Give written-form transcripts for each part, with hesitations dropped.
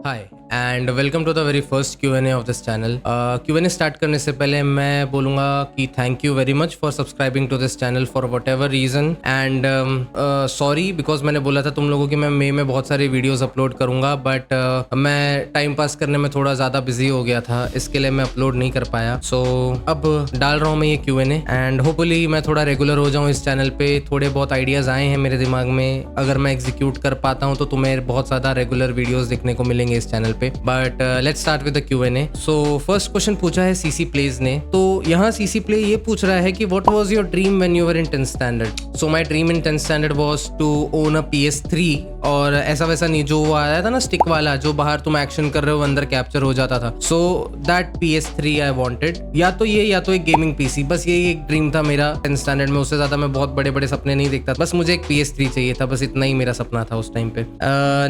Hi and welcome to the very first Q&A of this channel. Q&A start करने से पहले मैं बोलूँगा कि thank you very much for subscribing to this channel for whatever reason and sorry because मैंने बोला था तुम लोगों की मैं मई में बहुत सारी वीडियोस अपलोड करूँगा बट मैं टाइम पास करने में थोड़ा ज़्यादा बिजी हो गया था, इसके लिए मैं अपलोड नहीं कर पाया। सो अब डाल रहा हूँ मैं ये Q&A एंड होपफुली मैं थोड़ा रेगुलर हो जाऊँ इस चैनल पे। थोड़े बहुत आइडियाज़ आए हैं मेरे दिमाग में, अगर मैं एग्जीक्यूट कर पाता हूँ तो तुम्हें बहुत ज़्यादा रेगुलर वीडियोज़ देखने को मिलेंगे इस चैनल पे। But let's start with the Q&A। So first question पूछा है सीसी प्लेज ने। तो यहाँ सीसी प्ले ये पूछ रहा है कि what was your dream when you were in 10th standard. So my dream in 10th standard was to own a PS3 और ऐसा वैसा नहीं, जो वो आया था ना स्टिक वाला, जो बाहर तुम एक्शन कर रहे हो अंदर कैप्चर हो जाता था। So that PS3 I wanted, या तो ये या तो एक गेमिंग पीसी, बस यही एक ड्रीम था मेरा 10th स्टैंडर्ड में। उससे ज्यादा मैं बहुत बड़े बड़े सपने नहीं देखता, बस मुझे एक PS3 चाहिए था, बस इतना ही मेरा सपना था उस टाइम पे।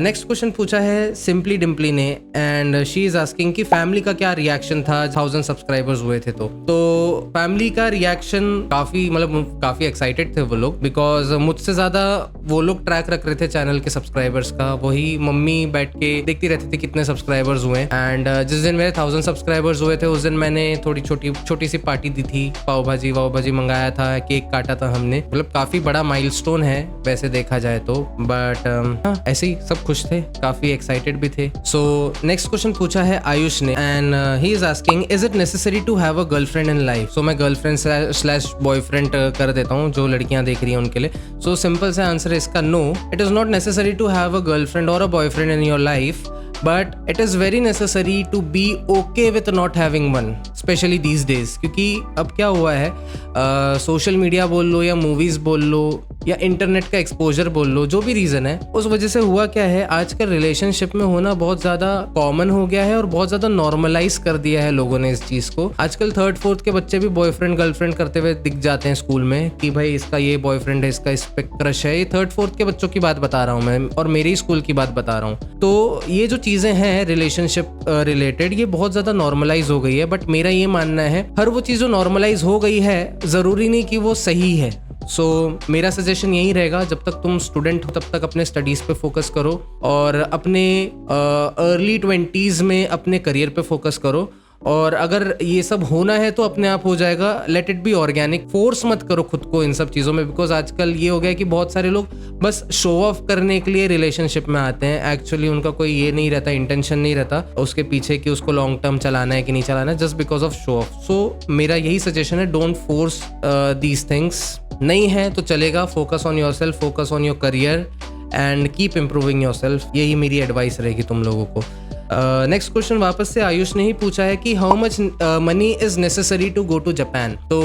नेक्स्ट क्वेश्चन पूछा है सिंपली डिम्पली ने एंड शी इज आस्किंग कि फैमिली का क्या रिएक्शन था 1000 सब्सक्राइबर्स हुए थे। तो फैमिली का रिएक्शन काफी एक्साइटेड थे वो लोग, बिकॉज मुझसे ज्यादा वो लोग ट्रैक रख रहे थे चैनल के सब्सक्राइबर्स का। वही मम्मी बैठ के देखती रहती थी कितने सब्सक्राइबर्स हुए एंड जिस दिन मेरे 1000 सब्सक्राइबर्स हुए थे उस दिन मैंने थोड़ी छोटी सी पार्टी दी थी, पाव भाजी मंगाया था, केक काटा था हमने। मतलब काफी बड़ा माइलस्टोन है वैसे देखा जाए तो, बट ऐसे ही सब खुश थे, काफी एक्साइटेड भी थे। सो नेक्स्ट क्वेश्चन पूछा है आयुष ने and he is asking is it necessary to have a girlfriend in life. So मैं गर्लफ्रेंड स्लैश बॉयफ्रेंड कर देता हूँ जो लड़कियां देख रही हैं उनके लिए। सो सिंपल सा आंसर है इसका no, it is not necessary to have a girlfriend और a boyfriend in your life, but it is very necessary to be okay with not having one, especially these days। क्योंकि अब क्या हुआ है, social media बोल लो या movies बोल लो या इंटरनेट का एक्सपोजर बोल लो, जो भी रीजन है उस वजह से हुआ क्या है, आजकल रिलेशनशिप में होना बहुत ज्यादा कॉमन हो गया है और बहुत ज्यादा नॉर्मलाइज कर दिया है लोगों ने इस चीज को। आजकल 3rd 4th के बच्चे भी बॉयफ्रेंड गर्लफ्रेंड करते हुए दिख जाते हैं स्कूल में कि भाई इसका ये बॉयफ्रेंड है, इसका इस पे क्रश है। ये 3rd 4th के बच्चों की बात बता रहा हूँ मैं और मेरे ही स्कूल की बात बता रहा हूँ। तो ये जो चीजें हैं रिलेशनशिप रिलेटेड, ये बहुत ज्यादा नॉर्मलाइज हो गई है। बट मेरा ये मानना है हर वो चीज जो नॉर्मलाइज हो गई है जरूरी नहीं कि वो सही है। सो मेरा सजेशन यही रहेगा, जब तक तुम स्टूडेंट हो तब तक अपने स्टडीज पे फोकस करो और अपने अर्ली 20s में अपने करियर पे फोकस करो। और अगर ये सब होना है तो अपने आप हो जाएगा, let it be organic. Force मत करो खुद को इन सब चीज़ों में, बिकॉज आजकल ये हो गया कि बहुत सारे लोग बस शो ऑफ करने के लिए रिलेशनशिप में आते हैं। एक्चुअली उनका कोई ये नहीं रहता, इंटेंशन नहीं रहता उसके पीछे कि उसको लॉन्ग टर्म चलाना है कि नहीं चलाना है, just because of show off. So मेरा यही सजेशन है, डोंट फोर्स दीज थिंग्स। नहीं है तो चलेगा, focus on your self, focus on your career and keep improving your self. यही मेरी एडवाइस रहेगी तुम लोगों को। नेक्स्ट क्वेश्चन वापस से आयुष ने ही पूछा है कि how much money is necessary to go to Japan. तो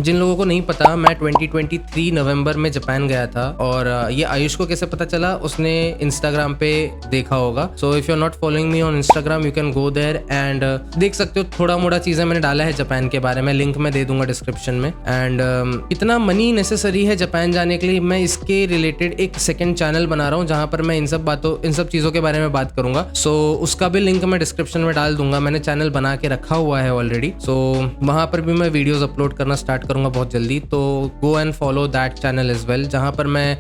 जिन लोगों को नहीं पता, मैं 2023 नवंबर में जापान गया था और ये आयुष को कैसे पता चला, उसने इंस्टाग्राम पे देखा होगा। So if you are not following me on Instagram you can go there and देख सकते हो, थोड़ा मोड़ा चीजें मैंने डाला है जापान के बारे में, लिंक मैं दे दूंगा डिस्क्रिप्शन में। एंड कितना मनी नेसेसरी है जापान जाने के लिए, मैं इसके रिलेटेड एक सेकेंड चैनल बना रहा हूँ जहाँ पर मैं इन सब चीजों के बारे में बात करूंगा। सो उसका भी लिंक मैं डिस्क्रिप्शन में डाल दूंगा, मैंने चैनल बना के रखा हुआ है ऑलरेडी। सो वहां पर भी मैं वीडियोस अपलोड करना स्टार्ट करूंगा बहुत जल्दी। तो go and follow that channel as well, जहां पर मैं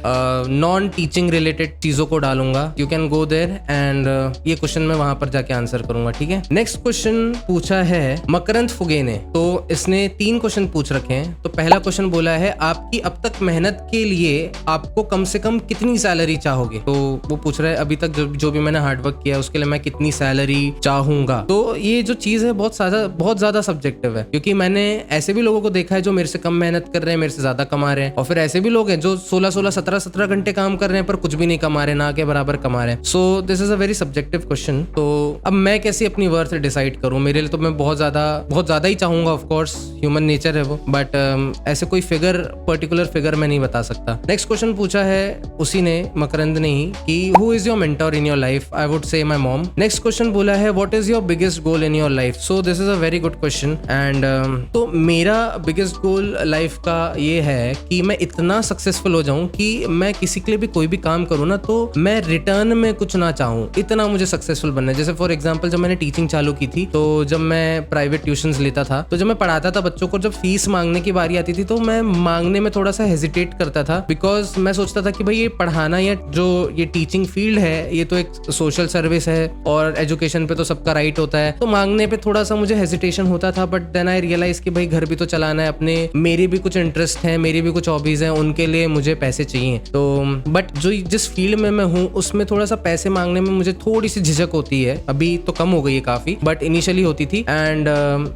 नॉन टीचिंग रिलेटेड चीजों को डालूंगा। You can go there and ये क्वेश्चन मैं वहां पर जाके आंसर करूंगा, ठीक है। नेक्स्ट क्वेश्चन पूछा है मकरंद फुगे ने। तो इसने 3 क्वेश्चन पूछ रखे हैं। तो पहला क्वेश्चन बोला है आपकी अब तक मेहनत के लिए आपको कम से कम कितनी सैलरी चाहोगे। तो वो पूछ रहा है अभी तक जो भी मैंने हार्डवर्क किया उसके लिए मैं कितनी सैलरी चाहूंगा। तो ये जो चीज है बहुत ज्यादा सब्जेक्टिव है, क्योंकि मैंने ऐसे भी लोगों को देखा है जो मेरे से कम मेहनत कर रहे हैं, मेरे से ज्यादा कमा रहे हैं, और फिर ऐसे भी लोग हैं जो 16 17 घंटे काम कर रहे हैं पर कुछ भी नहीं कमा रहे, ना के बराबर कमा रहे हैं। So this is a very subjective question. तो अब मैं कैसे अपनी वर्थ डिसाइड करूं, मेरे लिए तो मैं बहुत ज्यादा ही चाहूंगा, ऑफ कोर्स ह्यूमन नेचर है वो, बट ऐसे कोई पर्टिकुलर फिगर मैं नहीं बता सकता। नेक्स्ट क्वेश्चन पूछा है उसी ने, मकरंद ने ही, कि who is your mentor in your life. I would say my mom. Next question बोला है what is your biggest goal in your life. So this is a very good question and तो मेरा बिगेस्ट गोल life का ये है कि मैं इतना सक्सेसफुल हो जाऊं कि मैं किसी के लिए भी कोई भी काम करूं ना तो मैं रिटर्न में कुछ ना चाहूं, इतना मुझे सक्सेसफुल बनना है। जैसे फॉर एग्जांपल जब मैंने टीचिंग चालू की थी, तो जब मैं प्राइवेट ट्यूशंस लेता था, तो जब मैं पढ़ाता था बच्चों को, जब फीस मांगने की बारी आती थी तो मैं मांगने में थोड़ा सा हेजिटेट करता था, बिकॉज मैं सोचता था कि भाई ये पढ़ाना या जो ये टीचिंग फील्ड है ये तो एक सोशल सर्विस है और और एजुकेशन पे तो सबका राइट होता है, तो मांगने पे थोड़ा सा मुझे हेजिटेशन होता था, बट देन आई रियलाइज कि भाई घर भी तो चलाना है अपने, मेरी भी कुछ इंटरेस्ट है, मेरी भी कुछ हॉबीज हैं, उनके लिए मुझे पैसे चाहिए। तो बट जो जिस फील्ड में मैं हूँ उसमें थोड़ा सा पैसे मांगने में मुझे थोड़ी सी झिझक होती है, अभी तो कम हो गई है काफी, बट इनिशियली होती थी। And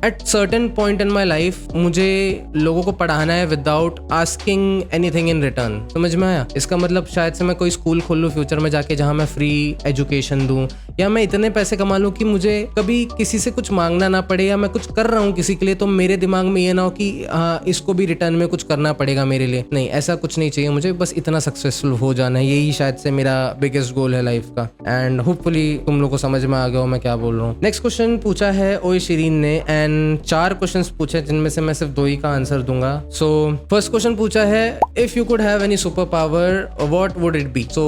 at certain point in my life मुझे लोगों को पढ़ाना है without asking anything in return. समझ में आया? इसका मतलब शायद से मैं कोई स्कूल खोल लूँ फ्यूचर में जाके जहाँ मैं फ्री एजुकेशन दूँ, या मैं इतने पैसे कमा लूँ कि मुझे कभी किसी से कुछ मांगना ना पड़े, या मैं कुछ कर रहा हूँ किसी के लिए तो मेरे दिमाग में ये ना हो कि हाँ इसको भी रिटर्न में कुछ करना पड़ेगा मेरे लिए। नहीं, ऐसा कुछ नहीं चाहिए मुझे, बस इतना सक्सेसफुल हो जाना है, यही शायद से मेरा बिगेस्ट गोल है लाइफ का। एंड होपफुली तुम लोग को समझ में आ गया हो मैं क्या बोल रहा हूँ। नेक्स्ट क्वेश्चन पूछा है ओए शिरीन ने, एंड 4 क्वेश्चंस पूछे जिनमें से मैं सिर्फ 2 ही का आंसर दूंगा। सो फर्स्ट क्वेश्चन पूछा है, if you could have any super power what would it be? So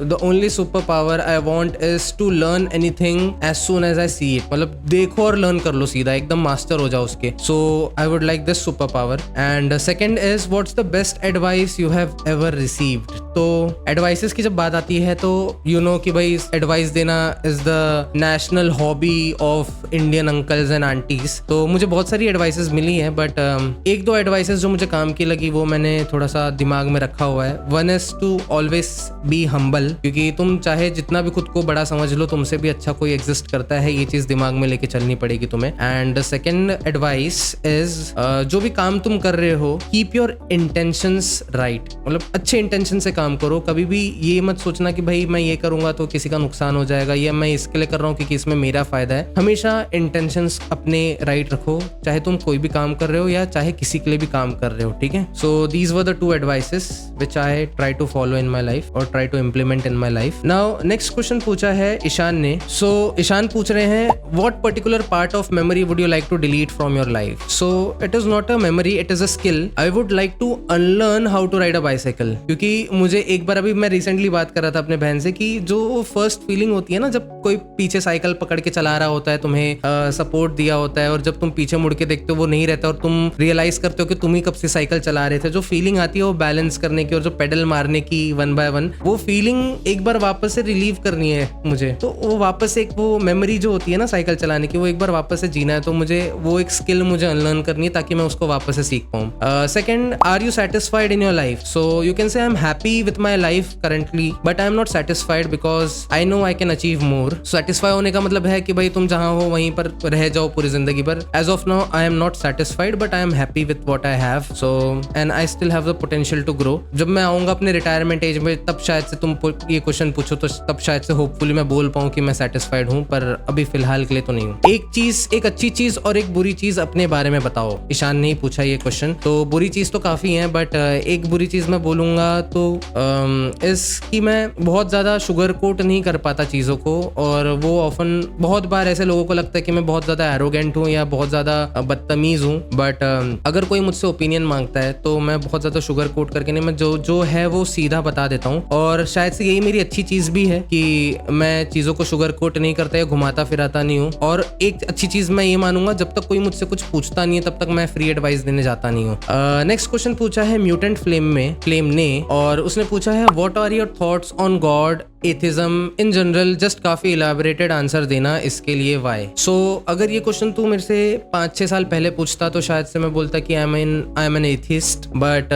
the only super power I want is to learn anything as soon as I see it. मतलब देखो और learn कर लो सीधा, एकदम master हो जाओ उसके। So I would like this super power. And second is what's the best advice you have ever received? तो एडवाइसेस की जब बात आती है तो यू नो कि भाई एडवाइस देना is the national hobby of Indian uncles and aunties. तो मुझे बहुत सारी एडवाइसेस मिली हैं, बट 1-2 एडवाइसेस जो मुझे काम की लगी वो मैंने थोड़ा सा दिमाग में रखा हुआ है। One is to always be humble, क्योंकि तुम चाहे जितना भी खुद को बड़ा समझ लो, तुमसे भी अच्छा कोई एग्जिस्ट करता है, ये चीज दिमाग में लेके चलनी पड़ेगी तुम्हें। एंड सेकेंड एडवाइस इज जो भी काम तुम कर रहे हो कीप योर इंटेंशंस राइट, मतलब अच्छे इंटेंशन से काम करो। कभी भी ये मत सोचना कि भाई मैं ये करूंगा तो किसी का नुकसान हो जाएगा, या मैं इसके लिए कर रहा हूँ क्योंकि इसमें मेरा फायदा है। हमेशा इंटेंशंस अपने राइट रखो, चाहे तुम कोई भी काम कर रहे हो या चाहे किसी के लिए भी काम कर रहे हो, ठीक है? So these were the 2 advices which I try to follow in my life और try to implement in my life. Now next question पूछा है ईशान ने। सो ईशान पूछ रहे हैं, what particular part of memory would you like to delete from your life? So it is not a memory, it is a skill. I would like to unlearn how to ride a bicycle, क्योंकि मुझे एक बार, अभी मैं recently बात कर रहा था अपने बहन से कि जो फर्स्ट फीलिंग होती है ना, जब कोई पीछे साइकिल पकड़ के चला रहा होता है, तुम्हें सपोर्ट दिया होता है, और जब तुम पीछे मुड़ के देखते हो वो नहीं रहता और तुम रियलाइज करते हो कि तुम ही कब से साइकिल चला रहे थे, जो फीलिंग आती है वो बैलेंस करने की और जो पेडल मारने की 1 by 1, वो फीलिंग एक बार वापस से रिलीव करनी है मुझे। तो वो वापस एक वो मेमोरी जो होती है ना साइकिल चलाने की, वो एक बार वापस से जीना है, तो मुझे वो एक स्किल मुझे अनलर्न करनी है ताकि मैं उसको वापस से सीख पाऊँ। Second, are you satisfied in your life? So you can say I am happy with my life currently, but I am not satisfied because I know I can achieve more. Satisfy होने का मतलब है कि भाई तुम जहां हो वहीं पर रह जाओ पूरी जिंदगी पर। As of now I am not satisfied but I am happy with what I have, so and I still have the potential to grow. जब मैं आऊंगा अपने रिटायरमेंट एज में, तब शायद से तुम ये क्वेश्चन पूछो तो तब शायद से होपफुली मैं बोल पाऊं कि मैं सेटिस्फाइड हूं, पर अभी फिलहाल के लिए तो नहीं हूं। एक अच्छी चीज और एक बुरी चीज अपने बारे में बताओ। ईशान ने ही पूछा ये क्वेश्चन। तो बुरी चीज तो काफी है, बट एक बुरी चीज मैं बोलूंगा तो इसकी मैं बहुत ज्यादा शुगर कोट नहीं कर पाता चीजों को, और वो ऑफन बहुत बार ऐसे लोगों को लगता है कि मैं बहुत ज्यादा एरोगेंट हूँ या बहुत ज्यादा बदतमीज हूँ, बट अगर कोई मुझसे ओपिनियन मांगता है तो मैं बहुत ज्यादा शुगर कोट करके नहीं, मैं जो है वो सीधा बता देता हूँ। और शायद से यही मेरी अच्छी चीज भी है कि मैं चीजों को शुगर कोट नहीं करता या घुमाता फिराता नहीं हूँ। और एक अच्छी चीज मैं ये मानूंगा, जब तक कोई मुझसे कुछ पूछता नहीं है तब तक मैं फ्री एडवाइस देने जाता नहीं हूँ। नेक्स्ट क्वेश्चन पूछा है म्यूटेंट फ्लेम ने, और उसने पूछा है what are your thoughts on God, atheism in general? Just काफी इलाबोरेटेड आंसर देना इसके लिए, व्हाई? सो अगर ये क्वेश्चन तू मेरे से 5-6 साल पहले पूछता तो शायद से मैं बोलता कि I am an atheist, but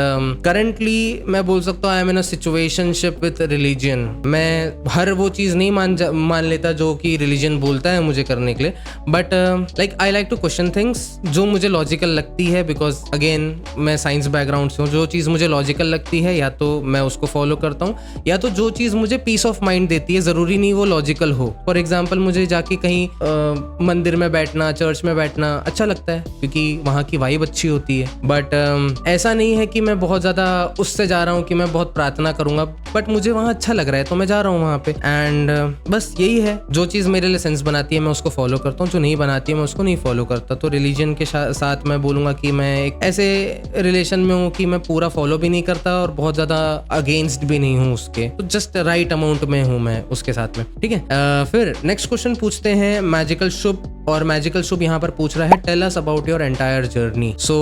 currently मैं बोल सकता हूँ I am in a situationship with religion. मैं हर वो चीज नहीं मान लेता जो कि रिलीजन बोलता है मुझे करने के लिए, but like I like to question things जो मुझे लॉजिकल लगती है, बिकॉज अगेन मैं साइंस बैकग्राउंड से हूँ। जो चीज मुझे लॉजिकल लगती है या तो मैं उसको फॉलो करता हूँ, या तो जो चीज मुझे पीस ऑफ माइंड देती है, जरूरी नहीं वो लॉजिकल हो। फॉर एग्जाम्पल मुझे जाके कहीं मंदिर में बैठना, चर्च में बैठना अच्छा लगता है क्योंकि वहाँ की वाइब अच्छी होती है, बट ऐसा नहीं है कि मैं बहुत ज्यादा उससे जा रहा हूँ कि मैं बहुत प्रार्थना करूंगा, बट मुझे वहाँ अच्छा लग रहा है तो मैं जा रहा हूँ वहाँ पे। एंड बस यही है, जो चीज मेरे लिए सेंस बनाती है मैं उसको फॉलो करता हूँ, जो नहीं बनाती है मैं उसको नहीं फॉलो करता। तो रिलीजन के साथ मैं बोलूंगा कि मैं एक ऐसे रिलेशन में हूँ कि मैं पूरा फॉलो भी नहीं करता और बहुत ज्यादा अगेंस्ट भी नहीं हूँ उसके, तो जस्ट राइट अमाउंट में हूँ मैं उसके साथ में, ठीक है। फिर नेक्स्ट क्वेश्चन पूछते हैं मैजिकल शुभ और मैजिकल शुभ यहाँ पर पूछ रहा है tell us about your entire journey. So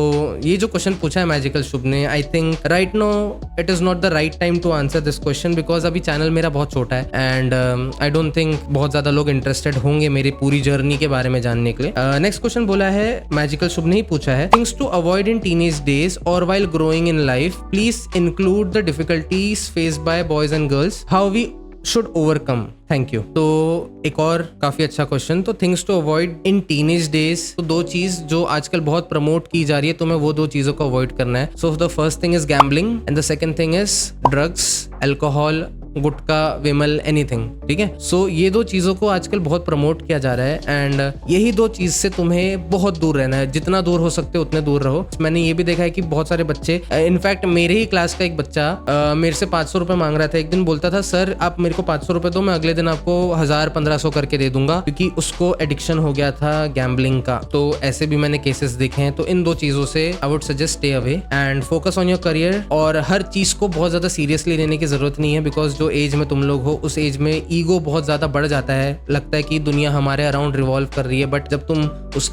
ये जो क्वेश्चन पूछा है मैजिकल शुभ ने, I think right no it is not the right time to answer this question because अभी चैनल मेरा बहुत छोटा है एंड आई डोंट थिंक बहुत ज्यादा लोग इंटरेस्टेड होंगे मेरी पूरी जर्नी के बारे में जानने के लिए। नेक्स्ट क्वेश्चन बोला है मैजिकल शुभ ने ही पूछा है, things to avoid in teenage days और while growing in life, please include the difficulties faced by boys and girls, how we should overcome, thank you. तो एक और काफी अच्छा क्वेश्चन, तो things to avoid in teenage days, तो दो चीज जो आजकल बहुत प्रमोट की जा रही है, तुम्हें वो दो चीजों को अवॉइड करना है। So the first thing is gambling and the second thing is drugs, alcohol, gutkha, Vimal, anything, ठीक है। सो ये दो चीजों को आजकल बहुत प्रमोट किया जा रहा है एंड यही दो चीज से तुम्हें बहुत दूर रहना है, जितना दूर हो सकते हो उतने दूर रहो। मैंने ये भी देखा है कि बहुत सारे बच्चे, इनफैक्ट मेरे ही क्लास का एक बच्चा मेरे से 500 रुपए मांग रहा था। एक दिन बोलता था सर आप मेरे को 500 रुपए दो, मैं अगले दिन आपको 1000-1500 करके दे दूंगा, क्योंकि उसको एडिक्शन हो गया था गैम्बलिंग का। तो ऐसे भी मैंने केसेस देखे हैं। तो इन दो चीजों से I would suggest stay away and focus on your career. और हर चीज को बहुत ज्यादा सीरियसली लेने की जरूरत नहीं है बिकॉज जो एज में तुम लोग हो उस एज में ईगो बहुत ज्यादा बढ़ जाता है, लगता है कि दुनिया हमारे अराउंड रिवॉल्व कर रही है, बट जब तुम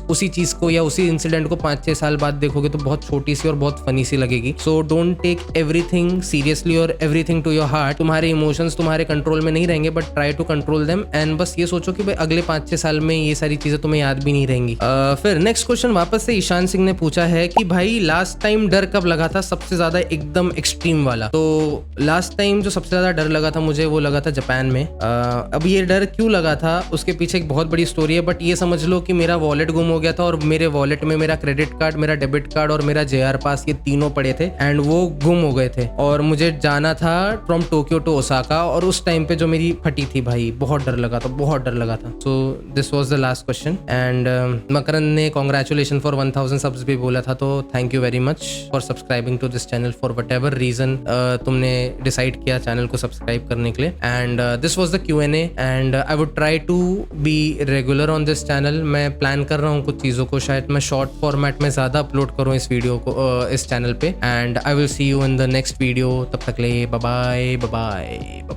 उसी चीज को या उसी इंसिडेंट को 5-6 साल बाद देखोगे तो बहुत छोटी सी और बहुत फनी सी लगेगी। So don't take everything seriously और एवरीथिंग टू योर हार्ट। तुम्हारे इमोशंस तुम्हारे कंट्रोल में नहीं रहेंगे, but try to control them and बस ये सोचो कि भाई अगले 5-6 साल में ये सारी चीजें तुम्हें याद भी नहीं रहेंगी। फिर नेक्स्ट क्वेश्चन वापस से ईशान सिंह ने पूछा है कि भाई लास्ट टाइम डर कब लगा था सबसे ज्यादा, एकदम एक्सट्रीम वाला? तो लास्ट टाइम जो सबसे ज्यादा डर लगा था मुझे, वो लगा था जापान में। अब ये डर क्यों लगा था उसके पीछे एक बहुत बड़ी स्टोरी है, बट ये समझ लो कि मेरा वॉलेट गुम हो गया था और मेरे वॉलेट में मेरा क्रेडिट कार्ड, मेरा डेबिट कार्ड और मेरा जेआर पास, ये तीनों पड़े थे एंड वो गुम हो गए थे और मुझे जाना था फ्रॉम टोक्यो टू ओसाका और उस टाइम पे जो मेरी फटी थी भाई, बहुत डर लगा था, बहुत डर लगा था। So this was the last question and Makaran ने कांग्रेचुलेशन फॉर 1000 सब्स भी बोला था, तो thank you very much for subscribing to this channel for whatever reason तुमने डिसाइड किया चैनल को सब्सक्राइब करने के लिए। And this was the Q&A and I would try to be regular on this channel. मैं plan कर रहा हूँ कुछ चीज़ों को शायद मैं शॉर्ट फॉर्मेट में ज़्यादा अपलोड करूँ इस वीडियो को इस चैनल पे and I will see you in the next video. तब तक ले बाय बाय बाय बाय।